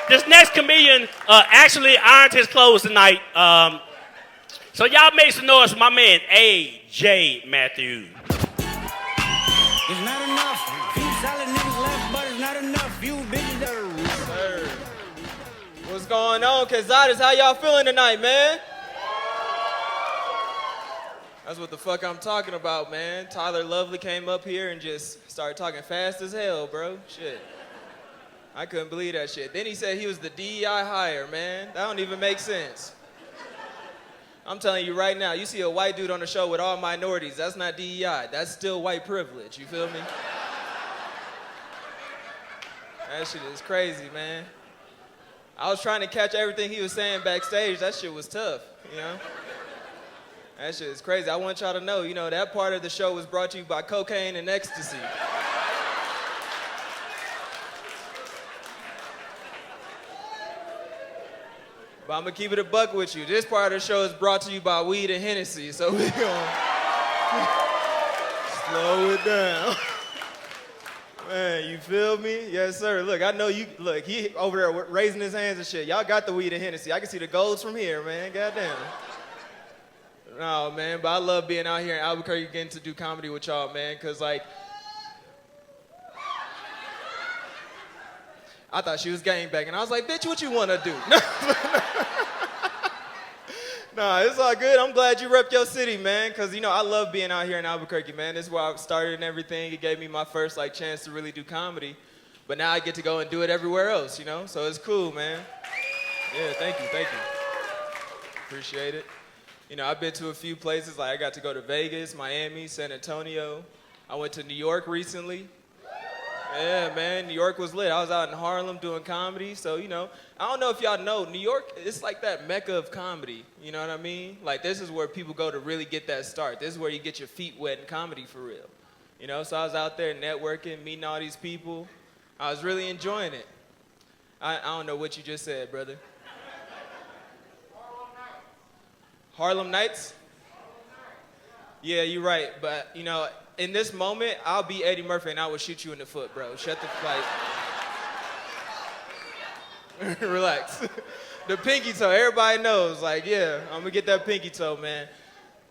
This next comedian actually ironed his clothes tonight. So y'all make some noise for my man, A.J. Mathews. It's not enough. Few solid niggas left, but it's not enough. Few bitches that are real. What's going on, Quezada? How y'all feeling tonight, man? That's what the fuck I'm talking about, man. Tyler Lovely came up here and just started talking fast as hell, bro. Shit. I couldn't believe that shit. Then he said he was the DEI hire, man. That don't even make sense. I'm telling you right now, you see a white dude on the show with all minorities, that's not DEI. That's still white privilege, you feel me? That shit is crazy, man. I was trying to catch everything he was saying backstage. That shit was tough, you know? That shit is crazy. I want y'all to know, you know, that part of the show was brought to you by cocaine and ecstasy. But I'm gonna keep it a buck with you. This part of the show is brought to you by weed and Hennessy, so we gonna slow it down. Man, you feel me? Yes, sir. Look, I know you, look, he over there raising his hands and shit. Y'all got the weed and Hennessy. I can see the golds from here, man. Goddamn. No, man, but I love being out here in Albuquerque getting to do comedy with y'all, man, because, like, I thought she was gangbanging. I was like, bitch, what you want to do? Nah, it's all good. I'm glad you rep your city, man, because, you know, I love being out here in Albuquerque, man. This is where I started and everything. It gave me my first, like, chance to really do comedy. But now I get to go and do it everywhere else, you know? So it's cool, man. Yeah, thank you. Appreciate it. You know, I've been to a few places. Like, I got to go to Vegas, Miami, San Antonio. I went to New York recently. Yeah, man, New York was lit. I was out in Harlem doing comedy, so, you know, I don't know if y'all know, New York, it's like that mecca of comedy, you know what I mean? Like, this is where people go to really get that start. This is where you get your feet wet in comedy for real, you know? So I was out there networking, meeting all these people. I was really enjoying it. I don't know what you just said, brother. Harlem Nights? Yeah, you're right, but, you know, in this moment, I'll be Eddie Murphy and I will shoot you in the foot, bro. Shut the like. Relax. The pinky toe, everybody knows. Like, yeah, I'm gonna get that pinky toe, man.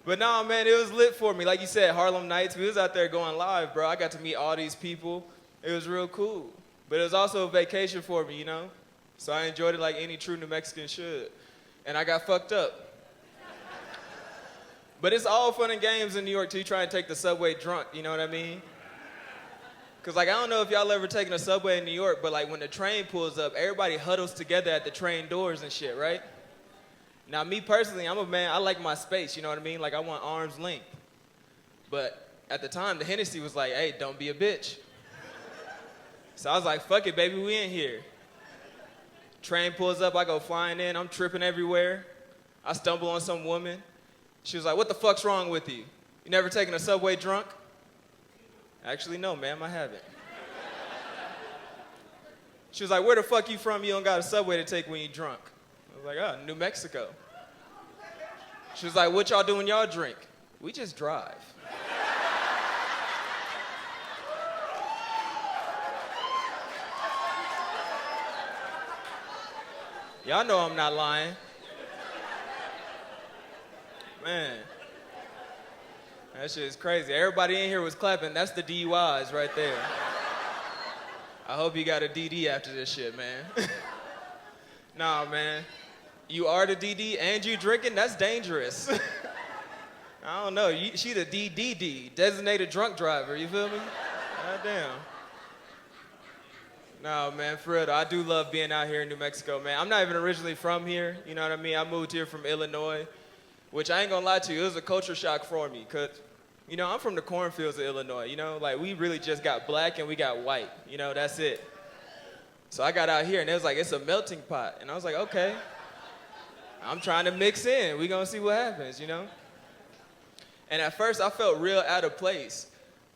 But nah, man, it was lit for me. Like you said, Harlem Nights, we was out there going live, bro. I got to meet all these people. It was real cool. But it was also a vacation for me, you know? So I enjoyed it like any true New Mexican should. And I got fucked up. But it's all fun and games in New York till you try and take the subway drunk, you know what I mean? Because, like, I don't know if y'all ever taken a subway in New York, but, like, when the train pulls up, everybody huddles together at the train doors and shit, right? Now, me personally, I'm a man, I like my space, you know what I mean? Like, I want arm's length. But at the time, the Hennessy was like, hey, don't be a bitch. So I was like, fuck it, baby, we in here. Train pulls up, I go flying in, I'm tripping everywhere. I stumble on some woman. She was like, what the fuck's wrong with you? You never taken a subway drunk? Actually, no, ma'am, I haven't. She was like, where the fuck you from? You don't got a subway to take when you drunk. I was like, oh, New Mexico. She was like, what y'all do when y'all drink? We just drive. Y'all know I'm not lying. Man, that shit is crazy. Everybody in here was clapping. That's the DUIs right there. I hope you got a DD after this shit, man. Nah, man. You are the DD and you drinking? That's dangerous. I don't know. She the DDD, designated drunk driver. You feel me? Goddamn. No, man, for real, though, I do love being out here in New Mexico, man. I'm not even originally from here. You know what I mean? I moved here from Illinois. Which I ain't gonna lie to you, it was a culture shock for me, cause, you know, I'm from the cornfields of Illinois, you know? Like, we really just got black and we got white, you know, that's it. So I got out here and it was like, it's a melting pot. And I was like, okay, I'm trying to mix in. We gonna see what happens, you know? And at first I felt real out of place.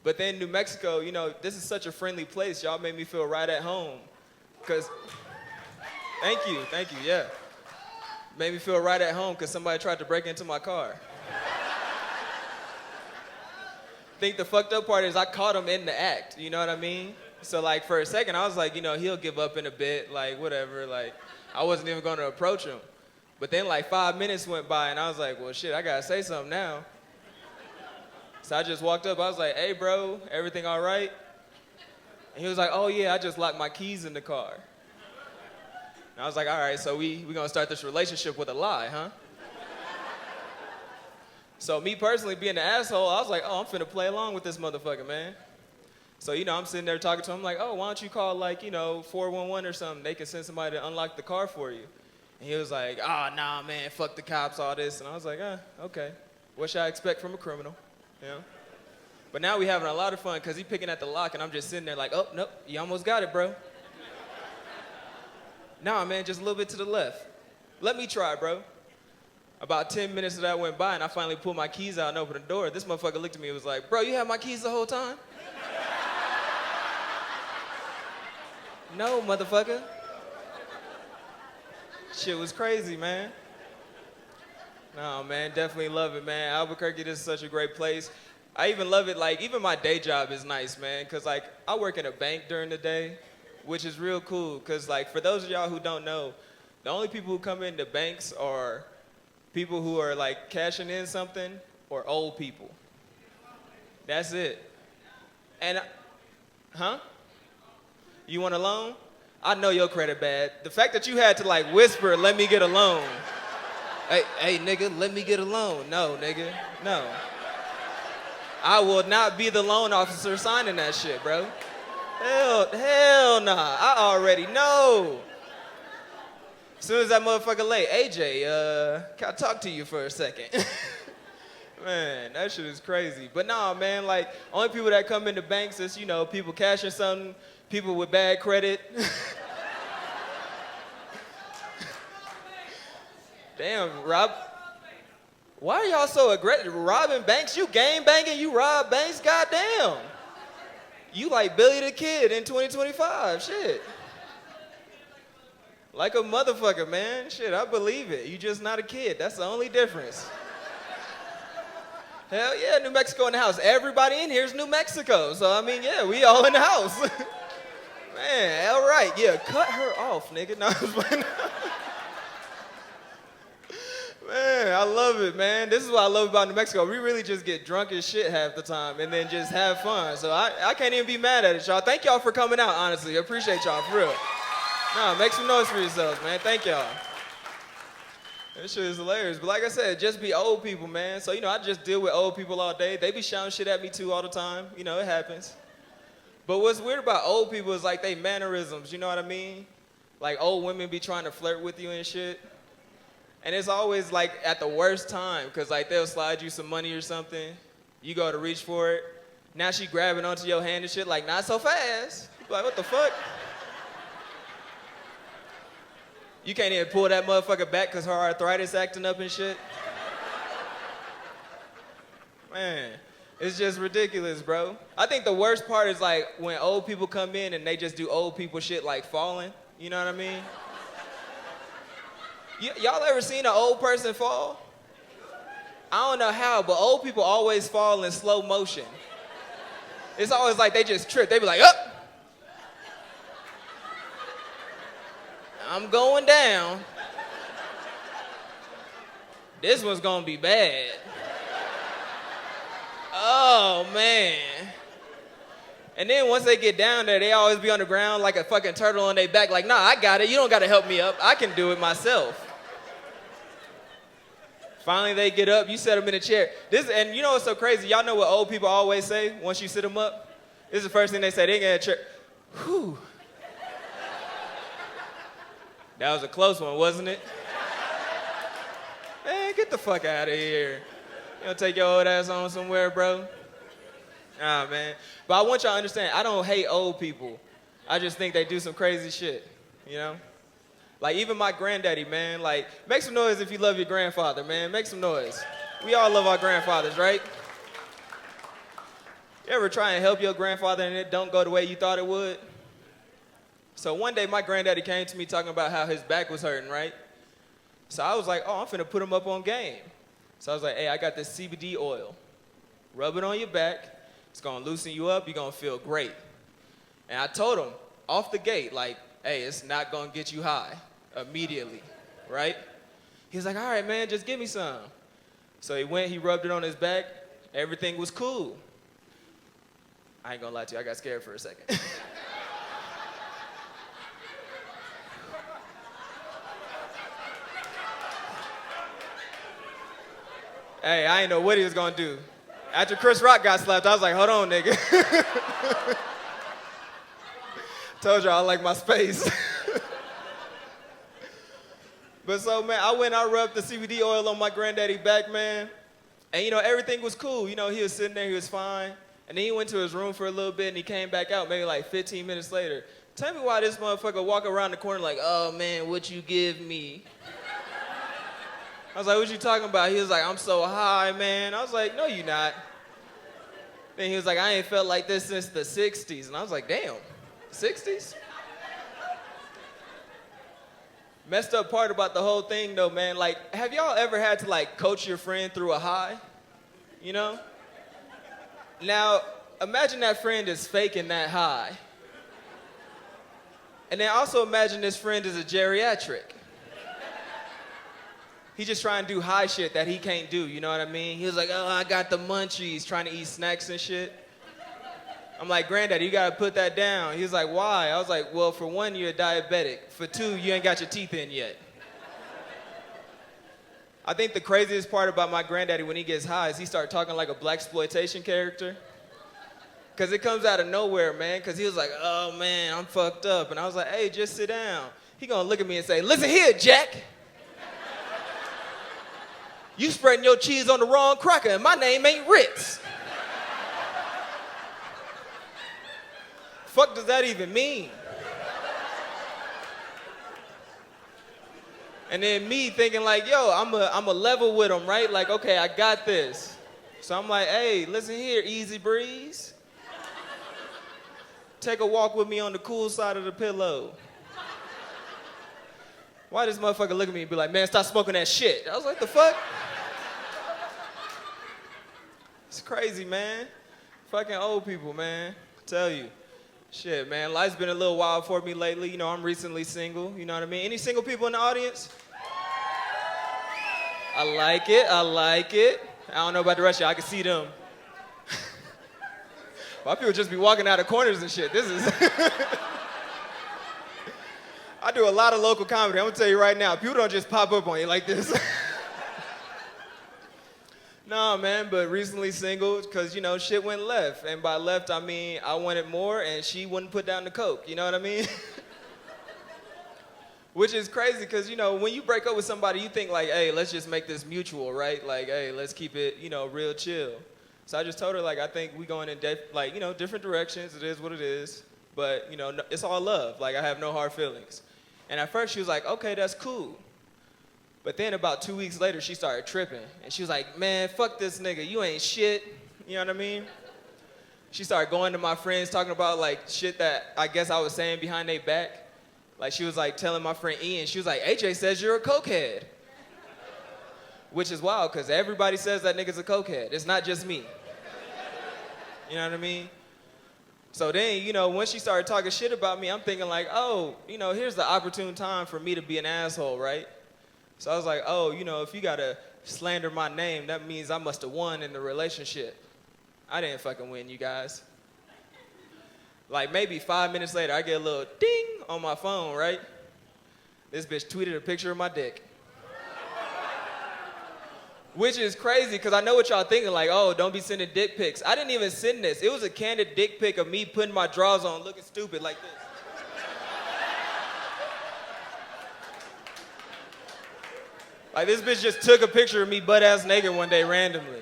But then New Mexico, you know, this is such a friendly place. Y'all made me feel right at home. Cause, thank you, yeah. Made me feel right at home because somebody tried to break into my car. Think the fucked up part is I caught him in the act, you know what I mean? So like for a second, I was like, he'll give up in a bit, like whatever. Like I wasn't even gonna approach him. But then like 5 minutes went by and I was like, well shit, I gotta say something now. So I just walked up, I was like, hey bro, everything all right? And he was like, oh yeah, I just locked my keys in the car. And I was like, all right, so we gonna start this relationship with a lie, huh? So me personally being the asshole, I was like, oh, I'm finna play along with this motherfucker, man. So, I'm sitting there talking to him like, oh, why don't you call like, 411 or something? They can send somebody to unlock the car for you. And he was like, oh, nah, man, fuck the cops, all this. And I was like, okay. What should I expect from a criminal? But now we having a lot of fun because he picking at the lock and I'm just sitting there like, oh, nope, you almost got it, bro. Nah, man, just a little bit to the left. Let me try, bro. About 10 minutes of that went by and I finally pulled my keys out and opened the door. This motherfucker looked at me and was like, bro, you had my keys the whole time? No, motherfucker. Shit was crazy, man. No, man, definitely love it, man. Albuquerque, this is such a great place. I even love it, like, even my day job is nice, man, because, like, I work in a bank during the day, which is real cool, because, like, for those of y'all who don't know, the only people who come into banks are people who are, like, cashing in something or old people. That's it. And, huh? You want a loan? I know your credit bad. The fact that you had to, like, whisper, let me get a loan. Hey, nigga, let me get a loan. No, nigga, no. I will not be the loan officer signing that shit, bro. Hell nah. I already know. As soon as that motherfucker late, AJ, can I talk to you for a second? Man, that shit is crazy. But nah, man, like, only people that come into banks is, people cashing something, people with bad credit. Damn, Rob. Why are y'all so aggressive? Robbing banks? You gang banging, you rob banks? Goddamn. You like Billy the Kid in 2025. Shit. Like a motherfucker, man. Shit, I believe it. You just not a kid. That's the only difference. Hell yeah, New Mexico in the house. Everybody in here is New Mexico. So, I mean, yeah, we all in the house. Man, all right. Yeah, cut her off, nigga. No, I was playing. Man, I love it, man. This is what I love about New Mexico. We really just get drunk as shit half the time and then just have fun. So I can't even be mad at it, y'all. Thank y'all for coming out, honestly. I appreciate y'all, for real. Nah, make some noise for yourselves, man. Thank y'all. This shit is hilarious. But like I said, just be old people, man. So, I just deal with old people all day. They be shouting shit at me, too, all the time. It happens. But what's weird about old people is, like, they mannerisms, you know what I mean? Like, old women be trying to flirt with you and shit. And it's always, like, at the worst time, because, like, they'll slide you some money or something. You go to reach for it. Now she grabbing onto your hand and shit, like, not so fast. Like, what the fuck? You can't even pull that motherfucker back because her arthritis acting up and shit. Man, it's just ridiculous, bro. I think the worst part is, like, when old people come in and they just do old people shit like falling. You know what I mean? Y'all ever seen an old person fall? I don't know how, but old people always fall in slow motion. It's always like they just trip. They be like, up. I'm going down. This one's gonna be bad. Oh, man. And then once they get down there, they always be on the ground like a fucking turtle on their back, like, nah, I got it. You don't gotta help me up. I can do it myself. Finally, they get up. You set them in a chair. And you know what's so crazy? Y'all know what old people always say once you sit them up? This is the first thing they say. They get a chair. Whew. That was a close one, wasn't it? Man, get the fuck out of here. You gonna take your old ass on somewhere, bro? Nah, man. But I want y'all to understand, I don't hate old people. I just think they do some crazy shit, Like, even my granddaddy, man, like, make some noise if you love your grandfather, man. Make some noise. We all love our grandfathers, right? You ever try and help your grandfather and it don't go the way you thought it would? So one day, my granddaddy came to me talking about how his back was hurting, right? So I was like, oh, I'm finna put him up on game. So I was like, hey, I got this CBD oil. Rub it on your back. It's gonna loosen you up. You're gonna feel great. And I told him off the gate, like, hey, it's not gonna get you high immediately, right? He was like, all right, man, just give me some. So he went, he rubbed it on his back, everything was cool. I ain't gonna lie to you, I got scared for a second. Hey, I ain't know what he was gonna do. After Chris Rock got slapped, I was like, hold on, nigga. Told y'all I like my space. But so, man, I went, I rubbed the CBD oil on my granddaddy back, man. And, everything was cool. He was sitting there, he was fine. And then he went to his room for a little bit, and he came back out maybe like 15 minutes later. Tell me why this motherfucker walk around the corner like, oh, man, what you give me? I was like, what you talking about? He was like, I'm so high, man. I was like, no, you not. Then he was like, I ain't felt like this since the 60s. And I was like, damn, 60s? Messed up part about the whole thing, though, man, like, have y'all ever had to, like, coach your friend through a high? Now, imagine that friend is faking that high. And then also imagine this friend is a geriatric. He just trying to do high shit that he can't do, you know what I mean? He was like, oh, I got the munchies, trying to eat snacks and shit. I'm like, Granddaddy, you gotta put that down. He was like, why? I was like, well, for one, you're a diabetic. For two, you ain't got your teeth in yet. I think the craziest part about my granddaddy when he gets high is he started talking like a blaxploitation character. Cause it comes out of nowhere, man. Cause he was like, oh man, I'm fucked up. And I was like, hey, just sit down. He gonna look at me and say, listen here, Jack. You spreading your cheese on the wrong cracker and my name ain't Ritz. Fuck does that even mean? And then me thinking like, yo, I'm a level with him, right? Like, okay, I got this. So I'm like, hey, listen here, easy breeze. Take a walk with me on the cool side of the pillow. Why this motherfucker look at me and be like, man, stop smoking that shit? I was like, the fuck? It's crazy, man. Fucking old people, man. I tell you. Shit, man, life's been a little wild for me lately. I'm recently single, you know what I mean? Any single people in the audience? I like it. I don't know about the rest of y'all, I can see them. Why people just be walking out of corners and shit? This is... I do a lot of local comedy. I'm gonna tell you right now, people don't just pop up on you like this. No, man, but recently single because, shit went left. And by left, I mean I wanted more and she wouldn't put down the coke. You know what I mean? Which is crazy because, when you break up with somebody, you think like, hey, let's just make this mutual, right? Like, hey, let's keep it, real chill. So I just told her, like, I think we going in, different directions. It is what it is. But, it's all love. Like, I have no hard feelings. And at first she was like, okay, that's cool. But then about 2 weeks later, she started tripping. And she was like, man, fuck this nigga. You ain't shit. You know what I mean? She started going to my friends, talking about, like, shit that I guess I was saying behind their back. Like, she was, like, telling my friend Ian, she was like, AJ says you're a cokehead. Which is wild, because everybody says that nigga's a cokehead. It's not just me. You know what I mean? So then, once she started talking shit about me, I'm thinking like, oh, here's the opportune time for me to be an asshole, right? So I was like, oh, if you gotta slander my name, that means I must have won in the relationship. I didn't fucking win, you guys. Like maybe 5 minutes later, I get a little ding on my phone, right? This bitch tweeted a picture of my dick. Which is crazy, because I know what y'all thinking, like, oh, don't be sending dick pics. I didn't even send this. It was a candid dick pic of me putting my drawers on, looking stupid like this. Like, this bitch just took a picture of me butt-ass naked one day randomly.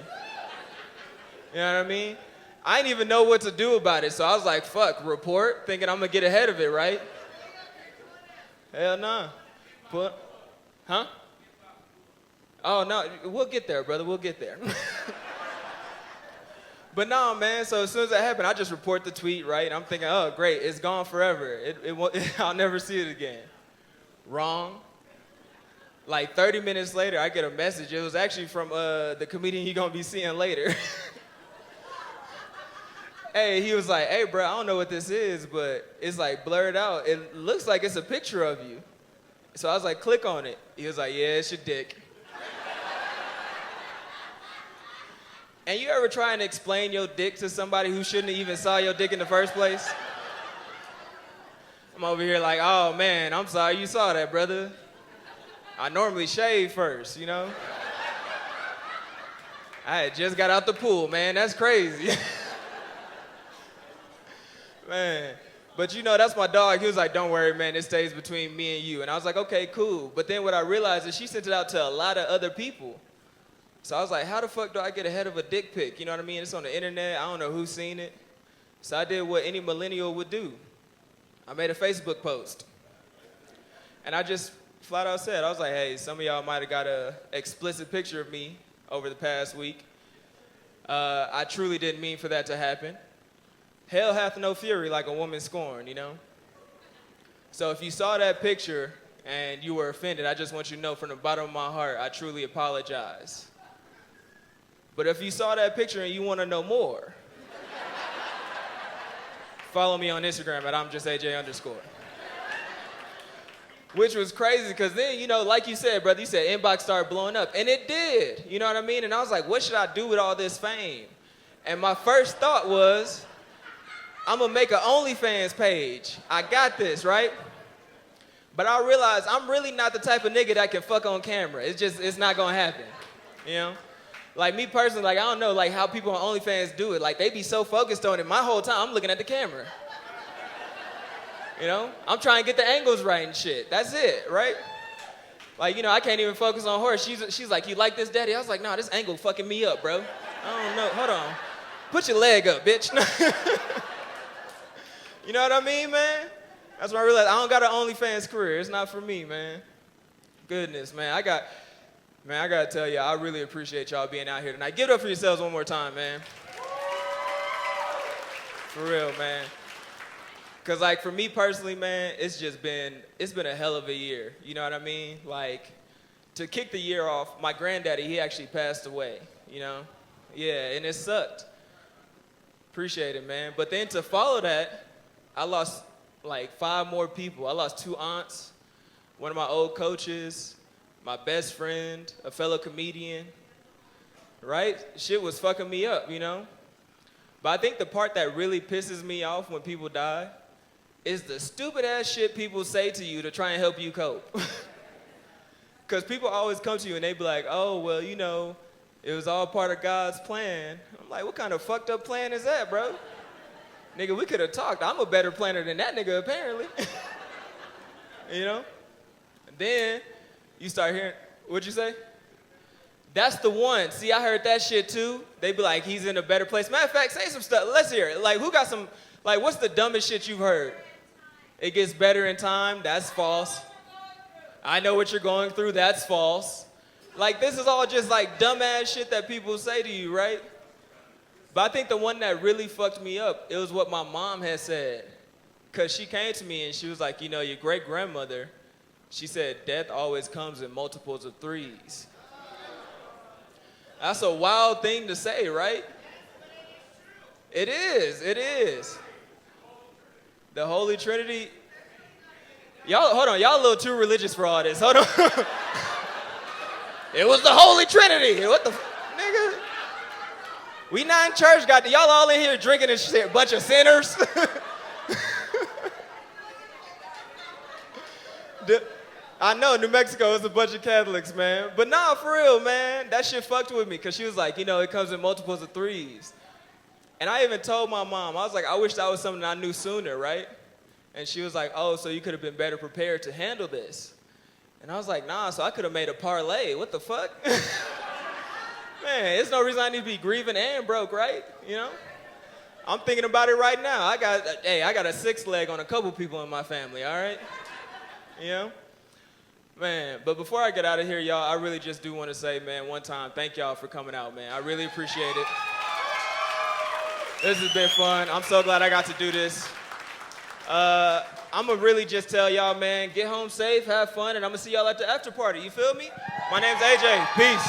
You know what I mean? I didn't even know what to do about it, so I was like, fuck, report, thinking I'm gonna get ahead of it, right? Hell nah. Huh? Oh, no, we'll get there, brother, we'll get there. But no, man, so as soon as that happened, I just report the tweet, right? And I'm thinking, oh, great, it's gone forever. I'll never see it again. Wrong. Like 30 minutes later, I get a message. It was actually from the comedian you're gonna be seeing later. Hey, he was like, hey, bro, I don't know what this is, but it's like blurred out. It looks like it's a picture of you. So I was like, click on it. He was like, yeah, it's your dick. And you ever try and explain your dick to somebody who shouldn't have even saw your dick in the first place? I'm over here like, oh man, I'm sorry you saw that, brother. I normally shave first, you know? I had just got out the pool, man, that's crazy. Man, but you know, that's my dog. He was like, don't worry, man, it stays between me and you. And I was like, okay, cool. But then what I realized is she sent it out to a lot of other people. So I was like, how the fuck do I get ahead of a dick pic? You know what I mean? It's on the internet. I don't know who's seen it. So I did what any millennial would do. I made a Facebook post. And I just flat out said, I was like, hey, some of y'all might have got an explicit picture of me over the past week. I truly didn't mean for that to happen. Hell hath no fury like a woman scorned, you know? So if you saw that picture and you were offended, I just want you to know from the bottom of my heart, I truly apologize. But if you saw that picture and you want to know more, follow me on Instagram at I'mJustAJ_. Which was crazy because then, you know, like you said, brother, you said inbox started blowing up. And it did, you know what I mean? And I was like, what should I do with all this fame? And my first thought was, I'm going to make an OnlyFans page. I got this, right? But I realized I'm really not the type of nigga that can fuck on camera. It's not going to happen, you know? Like me personally, like I don't know like how people on OnlyFans do it. Like they be so focused on it. My whole time I'm looking at the camera. You know? I'm trying to get the angles right and shit. That's it, right? Like, you know, I can't even focus on her. She's like, you like this, daddy? I was like, nah, this angle fucking me up, bro. I don't know. Hold on. Put your leg up, bitch. You know what I mean, man? That's when I realized I don't got an OnlyFans career. It's not for me, man. Goodness, man. I gotta tell you, I really appreciate y'all being out here tonight. Give it up for yourselves one more time, man. For real, man. Cause like for me personally, man, it's been a hell of a year. You know what I mean? Like, to kick the year off, my granddaddy, he actually passed away, you know? Yeah, and it sucked. Appreciate it, man. But then to follow that, I lost like 5 more people. I lost 2 aunts, one of my old coaches, my best friend, a fellow comedian, right? Shit was fucking me up, you know? But I think the part that really pisses me off when people die is the stupid ass shit people say to you to try and help you cope. Because people always come to you and they be like, oh, well, you know, it was all part of God's plan. I'm like, what kind of fucked up plan is that, bro? Nigga, we could have talked. I'm a better planner than that nigga, apparently. You know? And then you start hearing, what'd you say? That's the one. See, I heard that shit too. They be like, he's in a better place. Matter of fact, say some stuff. Let's hear it. Like, who got some, like, what's the dumbest shit you've heard? It gets better in time. That's false. I know what you're going through. That's false. Like, this is all just like dumbass shit that people say to you, right? But I think the one that really fucked me up, it was what my mom had said. Because she came to me and she was like, you know, your great-grandmother, she said, death always comes in multiples of 3s. That's a wild thing to say, right? It is. The Holy Trinity. Y'all, hold on, y'all a little too religious for all this. Hold on. It was the Holy Trinity. What the, nigga? We not in church, y'all all in here drinking and shit, bunch of sinners. I know New Mexico is a bunch of Catholics, man. But nah, for real, man. That shit fucked with me because she was like, you know, it comes in multiples of 3s. And I even told my mom, I was like, I wish that was something I knew sooner, right? And she was like, oh, so you could have been better prepared to handle this. And I was like, nah, so I could have made a parlay. What the fuck? Man, there's no reason I need to be grieving and broke, right? You know? I'm thinking about it right now. I got a 6th leg on a couple people in my family, all right? You know? Man, but before I get out of here, y'all, I really just do want to say, man, one time, thank y'all for coming out, man. I really appreciate it. This has been fun. I'm so glad I got to do this. I'm going to really just tell y'all, man, get home safe, have fun, and I'm going to see y'all at the after party. You feel me? My name's AJ. Peace.